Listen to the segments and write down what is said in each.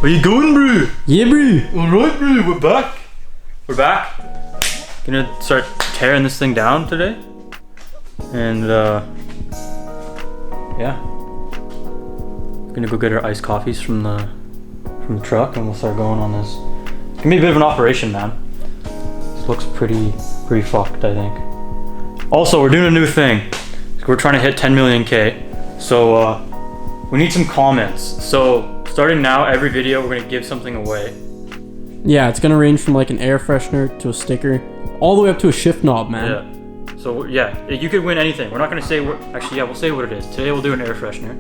Where you going, bro? Yeah, bro. Alright, bro, we're back. We're back. Gonna start tearing this thing down today. And, yeah. Gonna go get our iced coffees from the truck and we'll start going on this. It's gonna be a bit of an operation, man. This looks pretty fucked, I think. Also, we're doing a new thing. We're trying to hit 10 million K. So, we need some comments. So, starting now, every video we're gonna give something away. Yeah, it's gonna range from like an air freshener to a sticker, all the way up to a shift knob, man. Yeah. So yeah, you could win anything. We're not gonna say actually, yeah, we'll say what it is. Today we'll do an air freshener.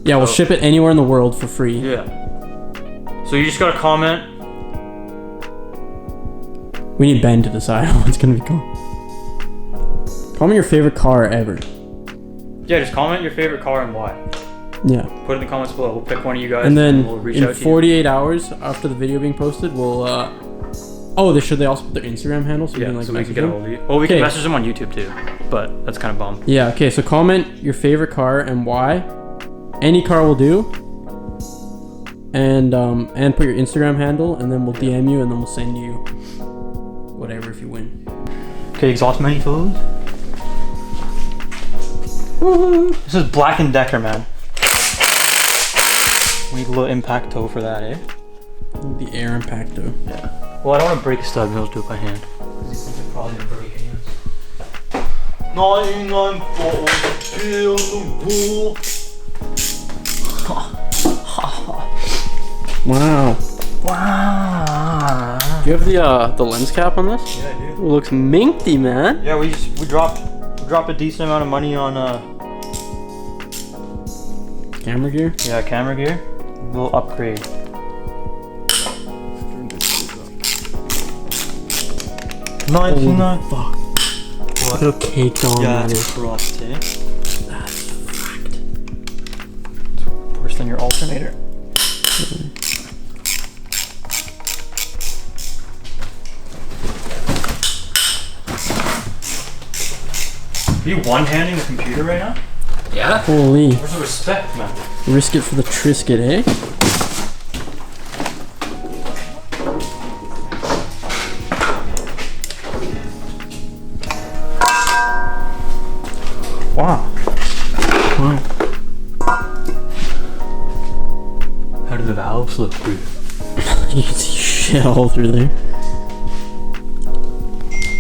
Yeah, we'll ship it anywhere in the world for free. Yeah. So you just gotta comment. We need Ben to decide how it's gonna be called. Comment your favorite car ever. Yeah, just comment your favorite car and why. Yeah. Put it in the comments below. We'll pick one of you guys and then we'll reach out in to 48 hours after the video being posted, we'll should they also put their Instagram handle so we can like so we message can get a them? hold of you. Well, we can message them on YouTube too, but that's kind of bomb. Yeah, okay, so comment your favorite car and why. Any car will do. And put your Instagram handle, and then we'll DM you, and then we'll send you whatever if you win. Okay, exhaust manifold. Woo! This is Black & Decker, man. We need a little impact toe for that, eh? The air impact though. Yeah. Well, I don't want to break a stud, I'll do it by hand. Because these things are probably going to break hands. 99 bottles on the wall. Wow. Wow. Do you have the lens cap on this? Yeah, I do. It looks minty, man. Yeah, we dropped a decent amount of money on Camera gear? yeah, camera gear. We'll upgrade. Oh, fuck. What? Look how caked on Yeah, that it's is. crust, eh? That's fact. It's worse than your alternator. Are you one-handing the computer right now? Yeah. Holy. Where's the respect, man? Risk it for the trisket, eh? Wow. Wow. How do the valves look, dude? You can see shit all through there.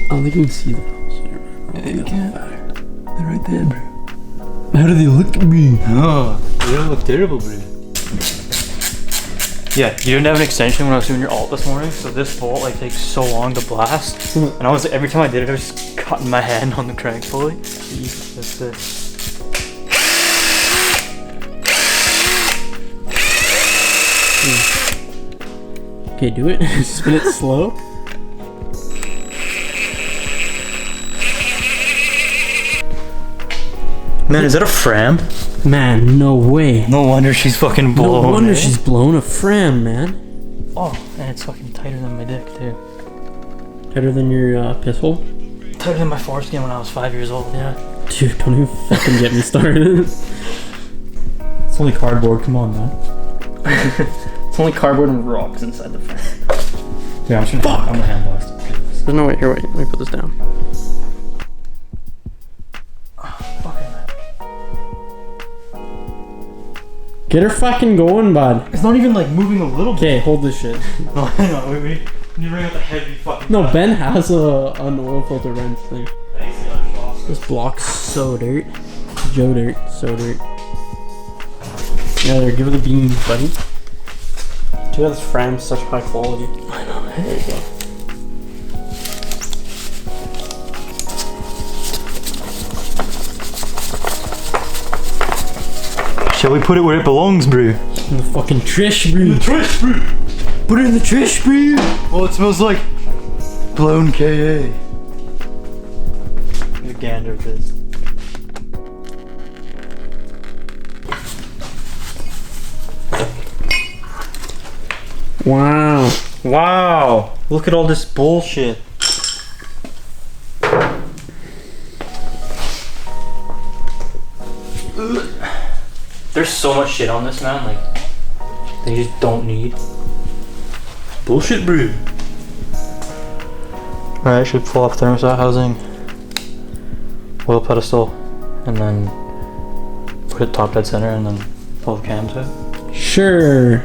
I don't think you can see the valves here. Yeah, you can't. They're right there, bro. How do they look at me? Oh, they don't look terrible, bro. Yeah, you didn't have an extension when I was doing your alt this morning, so this bolt like takes so long to blast. And I was every time I did it, I was just cutting my hand on the crank pulley. That's it. Okay, do it. Spin it slow. Man, is that a fram? Man, no way. No wonder she's fucking blown. No wonder eh? she's blown a fram, man. Oh, and it's fucking tighter than my dick too. Better than your piss hole? Tighter than my foreskin when I was 5 years old. Yeah. Dude, don't even fucking get me started. It's only cardboard. Come on, man. It's only cardboard and rocks inside the frame. Yeah, I'm gonna hand blast. There's no way. Here, wait. Let me put this down. Get her fucking going, bud. It's not even like moving a little bit. Okay, hold this shit. No, hang on, wait. You need to bring out the heavy fucking. No, Ben has an oil filter wrench thing. Thanks, the other shop. This block's so dirt. Joe dirt, so dirt. Yeah, there, give her the beans, buddy. Too bad this frame's such high quality. I know, there you go. Shall we put it where it belongs, bro? In the fucking trash, bro. Trash, bro! Put it in the trash, bro. Oh, it smells like blown KA. Get a gander at this. Wow. Wow! Look at all this bullshit. There's so much shit on this, man. Like, they just don't need. Bullshit, bro. Alright, should pull off thermostat housing, oil pedestal, and then put it top dead center and then pull the cams out. Sure.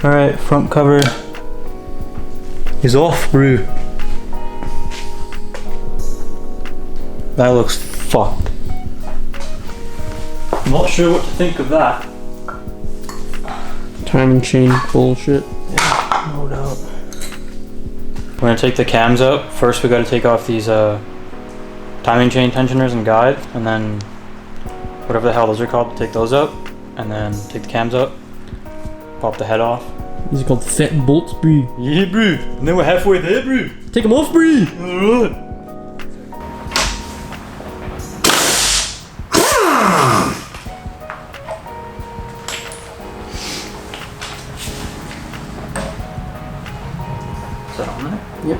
Alright, front cover is off, bro. That looks fucked. I'm not sure what to think of that. Timing chain bullshit. Yeah, no doubt. We're gonna take the cams out. First we gotta take off these timing chain tensioners and guide, and then whatever the hell those are called, take those out, and then take the cams out, pop the head off. These are called fat bolts, bro. Yeah, bro. And then we're halfway there, bro. Take them off, bro. Alright. Is that on there? Yep.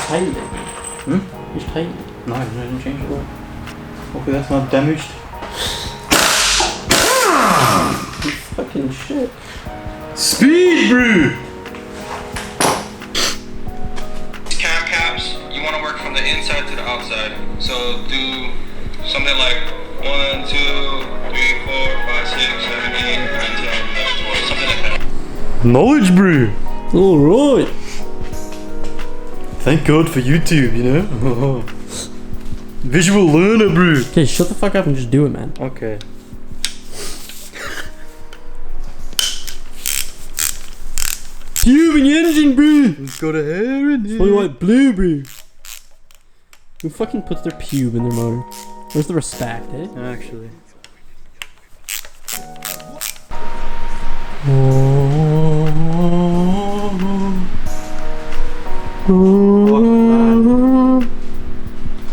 Tighten it. Hmm? Just tighten it. No, I didn't change it. Hopefully that's not damaged. Fucking shit. Speed, bro! Cam caps, you want to work from the inside to the outside. So do something like 1, 2, 3, 4, 5, 6, 7, 8, 9, 10, 11, 12, something like that. Knowledge, bro! Alright. Thank God for YouTube, you know? Visual learner, bro! Okay, shut the fuck up and just do it, man. Okay. Tube in the engine, bro. It's got a hair in Fully white blue, bro. Who fucking puts their pube in their motor? Where's the respect, eh? Actually.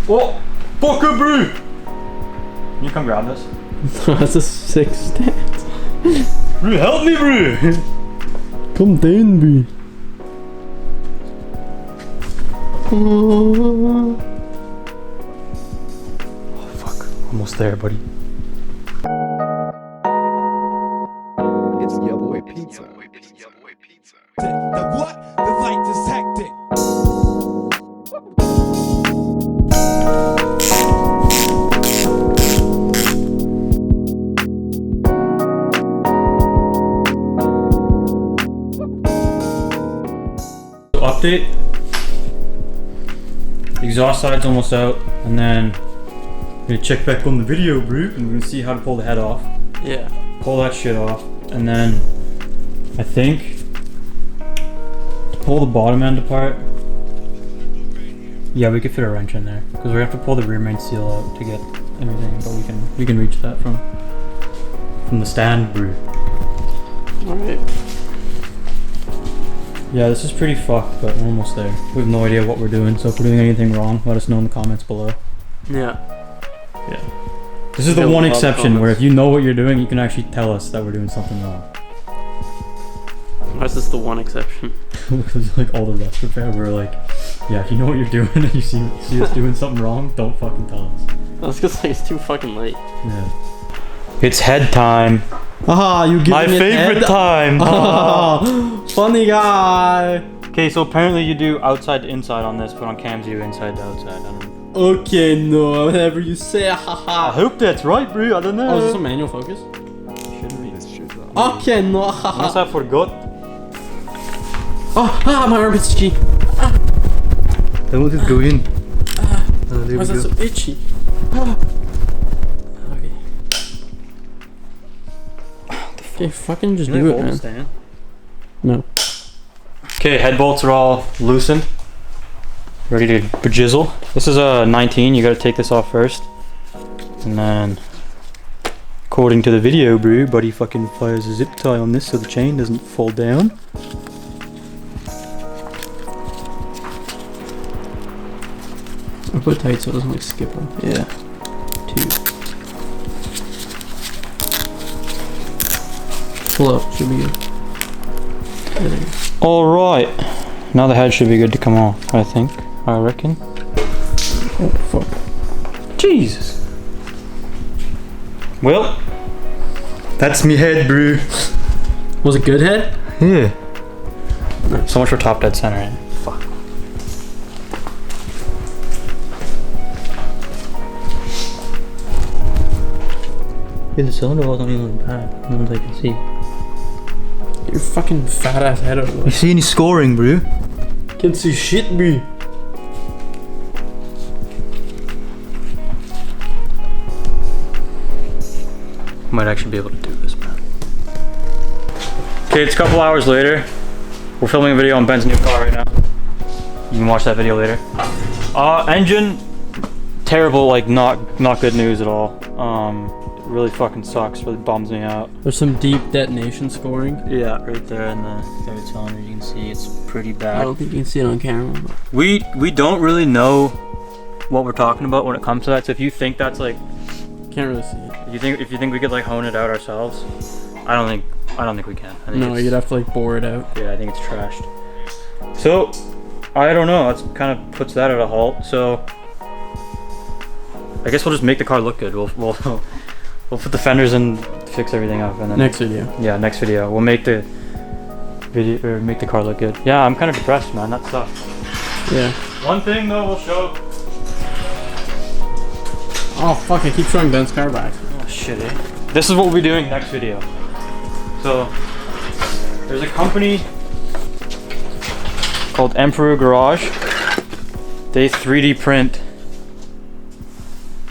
Oh, fucker, bro! Can you come grab this? That's a sick stance. Bro, help me, bro! Come down, bro. Oh, fuck. Almost there, buddy. It's your boy Pizza. The what? The light is hectic. So update. Exhaust side's almost out, and then I'm gonna check back on the video, bro, and we're gonna see how to pull the head off. Yeah. Pull that shit off, and then I think to pull the bottom end apart. Yeah, we could fit a wrench in there because we have to pull the rear main seal out to get everything, but we can reach that from the stand, bro. Alright. Yeah, this is pretty fucked, but we're almost there. We have no idea what we're doing, so if we're doing anything wrong, let us know in the comments below. Yeah. Yeah. This is the Yeah, one we'll exception where comments. if you know what you're doing, you can actually tell us that we're doing something wrong. Why is this the one exception? Because like all the rest of it, we're like, yeah, if you know what you're doing and you see us doing something wrong, don't fucking tell us. That's because like, it's too fucking late. Yeah. It's head time. Ah, you giving My it favorite head? time. Ah, funny guy. Okay, so apparently you do outside to inside on this, but on cams you do inside to outside. I don't know. Okay, no, whatever you say, I haha. hope that's right, bro. I don't know. Oh, is this a manual focus? Shouldn't be. This shit's up. Okay, no, Unless haha. I forgot. Oh, my armpit's itchy. Then we'll just go in. Why is that so itchy? Okay. Okay, fucking just do it, man. No. Okay, head bolts are all loosened. Ready to bejizzle. This is a 19. You gotta take this off first. And then, according to the video, bro, buddy fucking fires a zip tie on this so the chain doesn't fall down. I put tight so it doesn't like skip them. Yeah. 2. Pull up, should be good. Yeah, there. Alright. Now the head should be good to come off, I think. I reckon. Oh, fuck. Jesus. Well, that's me head, bro. Was it good head? Yeah. So much for top dead center. Eh? Fuck. Yeah, the cylinder wasn't even bad. Not as I can see. Your fucking fat ass head over You there. see any scoring, bro? Can't see shit, bro. Might actually be able to do this, man. Okay, it's a couple hours later. We're filming a video on Ben's new car right now. You can watch that video later. Engine, terrible, like not good news at all. It really fucking sucks, really bums me out. There's some deep detonation scoring. Yeah, right there in the third cylinder, you can see it's pretty I bad. don't think you can see it on camera. But We don't really know what we're talking about when it comes to that. So if you think that's like, can't really see it. if you think we could like hone it out ourselves, I don't think we can. I think No, it's- you'd have to like bore it out. Yeah, I think it's trashed. So, I don't know. That's kind of puts that at a halt. So, I guess we'll just make the car look good. We'll put the fenders and fix everything up, and then Next video. Yeah, next video we'll make the video or make the car look good. Yeah, I'm kind of depressed, man. That sucks. Yeah. One thing though, we'll show. Oh fuck! I keep showing Ben's car back. Oh shit, eh? This is what we'll be doing next video. So, there's a company called Emperor Garage. They 3D print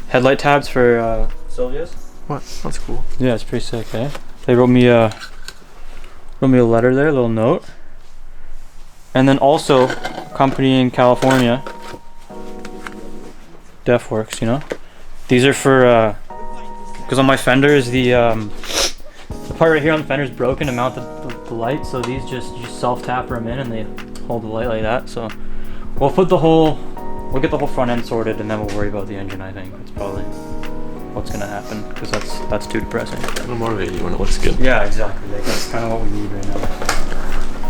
headlight tabs for Sylvia's. What? That's cool. Yeah, it's pretty sick, eh? They wrote me a letter there, a little note. And then also, a company in California, DefWorks, you know? These are for, because on my fenders, the part right here on the fender is broken to mount the light, so these you just self-tapper them in and they hold the light like that. So we'll get the whole front end sorted and then we'll worry about the engine. I think that's probably what's gonna happen, because that's too depressing. It'll motivate you when it looks good. Yeah, exactly. Like, that's kind of what we need right now.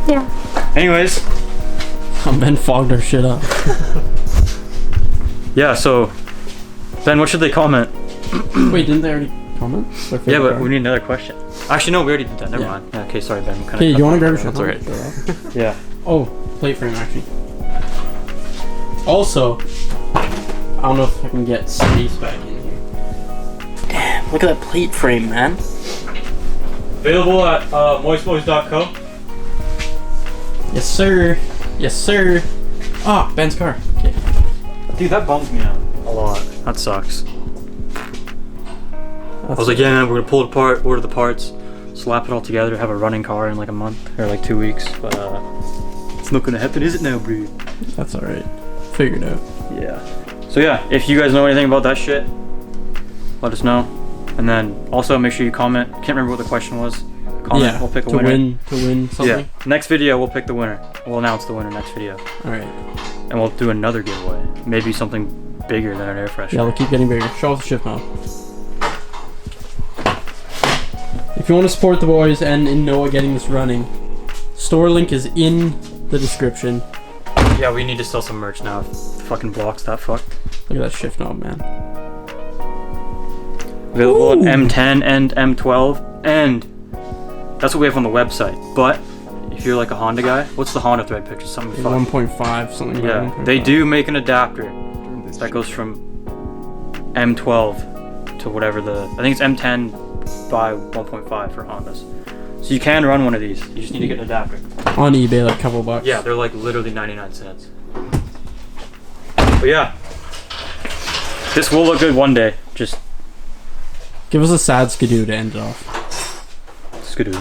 Yeah. Anyways. Ben fogged our shit up. Yeah. So Ben, what should they comment? Wait, didn't they already comment? Yeah, but we need another question. Actually, no, we already did that. Never mind. Yeah, okay, sorry, Ben. Okay, you want to grab your shit? That's alright. Yeah. Oh, plate frame actually. Also, I don't know if I can get space back in here. Damn, look at that plate frame, man. Available at moistboys.co. Yes, sir. Yes, sir. Ah, Ben's car. Okay. Dude, that bums me out a lot. That sucks. I was like, yeah, man, we're gonna pull it apart, order the parts, slap it all together, have a running car in like a month or like 2 weeks. But it's not gonna happen, is it now, bro? That's alright. Figured out. Yeah. So yeah, if you guys know anything about that shit, let us know. And then also make sure you comment. Can't remember what the question was. Comment. Yeah. We'll pick a to winner. to win something. Yeah. Next video, we'll pick the winner. We'll announce the winner next video, All right. and we'll do another giveaway. Maybe something bigger than an air freshener. Yeah, we'll keep getting bigger. Show off the shift knob. If you want to support the boys and in Noah getting this running, store link is in the description. Yeah, we need to sell some merch now. Fucking blocks that fuck. Look at that shift knob, man. Available at Ooh. M10 and M12, and that's what we have on the website. But if you're like a Honda guy, what's the Honda thread picture? Something fuck. 1.5, something. Yeah, like they 1.5. do make an adapter that goes from M12 to whatever I think it's M10 by 1.5 for Hondas. So you can run one of these. You just need to get an adapter. On eBay, like a couple bucks. Yeah, they're like literally 99 cents. But yeah, this will look good one day. Just Give us a sad skidoo to end it off. skidoo.